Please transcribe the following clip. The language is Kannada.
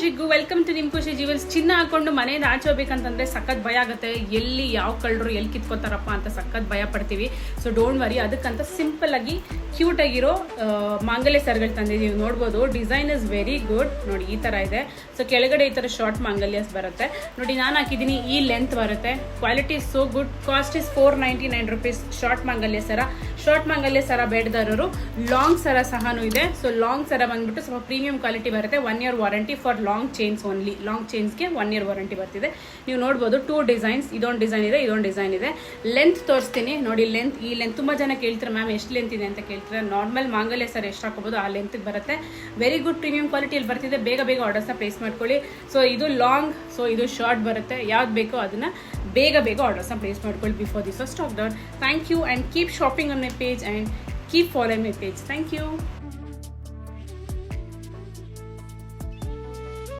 ಜಿಗ್ಗು, ವೆಲ್ಕಮ್ ಟು ನಿಮ್ ಖುಷಿ ಜೀವನ್ಸ್. ಚಿನ್ನ ಹಾಕೊಂಡು ಮನೆಯಿಂದ ಆಚೆ ಹೋಗ್ಬೇಕಂತಂದ್ರೆ ಸಖತ್ ಭಯ ಆಗುತ್ತೆ. ಎಲ್ಲಿ ಯಾವ ಕಳ್ಳರು ಎಲ್ಲಿ ಕಿತ್ಕೋತಾರಪ್ಪ ಅಂತ ಸಖತ್ ಭಯ ಪಡ್ತೀವಿ. ಸೊ ಡೋಂಟ್ ವರಿ, ಅದಕ್ಕಂತ ಸಿಂಪಲ್ ಆಗಿ ಕ್ಯೂಟ್ ಆಗಿರೋ ಮಾಂಗಲ್ಯ ಸರಗಳು ತಂದಿದ್ದೀವಿ. ನೋಡ್ಬೋದು, ಡಿಸೈನ್ ಇಸ್ ವೆರಿ ಗುಡ್. ನೋಡಿ ಈ ತರ ಇದೆ. ಸೊ ಕೆಳಗಡೆ ಈ ತರ ಶಾರ್ಟ್ ಮಾಂಗಲ್ಯಸ್ ಬರುತ್ತೆ. ನೋಡಿ ನಾನು ಹಾಕಿದ್ದೀನಿ, ಈ ಲೆಂತ್ ಬರುತ್ತೆ. Quality is so good. Cost is 499 rupees. Short ಮಾಂಗಲ್ಯ ಸರ. ಶಾರ್ಟ್ ಮಾಂಗಲ್ಯ ಸರ ಬೇಡದಾರರು ಲಾಂಗ್ ಸರ ಸಹನೂ ಇದೆ. ಸೊ ಲಾಂಗ್ ಸರ ಬಂದ್ಬಿಟ್ಟು ಸ್ವಲ್ಪ ಪ್ರೀಮಿಯಂ ಕ್ವಾಲಿಟಿ ಬರುತ್ತೆ. 1 year warranty for long chains only. Long ಚೈನ್ಸ್ಗೆ 1 year ವಾರಂಟಿ ಬರ್ತಿದೆ. ನೀವು ನೋಡ್ಬೋದು 2 ಡಿಸೈನ್ಸ್. ಇದೊಂದು ಡಿಸೈನ್ ಇದೆ, ಇದೊಂದು ಡಿಸೈನ್ ಇದೆ. ಲೆಂತ್ ತೋರಿಸ್ತೀನಿ ನೋಡಿ. ಲೆಂತ್, ಈ ಲೆಂತ್ ತುಂಬಾ ಜನ ಕೇಳ್ತಾರೆ ಮ್ಯಾಮ್ ಎಷ್ಟು ಲೆಂತ್ ಇದೆ ಅಂತ ಕೇಳ್ತಾರೆ. ನಾರ್ಮಲ್ ಮಾಂಗಲ್ಯ ಸರ್ ಎಷ್ಟು ಹಾಕೋಬಹುದು ಆ ಲೆಂತ್ ಬರುತ್ತೆ. ವೆರಿ ಗುಡ್ ಪ್ರೀಮಿಯಂ ಕ್ವಾಲಿಟಿಯಲ್ಲಿ ಬರ್ತಿದೆ. ಬೇಗ ಬೇಗ ಆರ್ಡರ್ಸ್ನ ಪ್ಲೇಸ್ ಮಾಡ್ಕೊಳ್ಳಿ. ಸೊ ಇದು ಲಾಂಗ್, ಸೊ ಇದು ಶಾರ್ಟ್ ಬರುತ್ತೆ. ಯಾವ್ದು ಬೇಕೋ ಅದನ್ನ ಬೇಗ ಬೇಗ ಆರ್ಡರ್ಸ್ನ ಪ್ಲೇಸ್ ಮಾಡ್ಕೊಳ್ಳಿ before this stock down. Thank you, and keep shopping on my page and keep following my page. Thank you.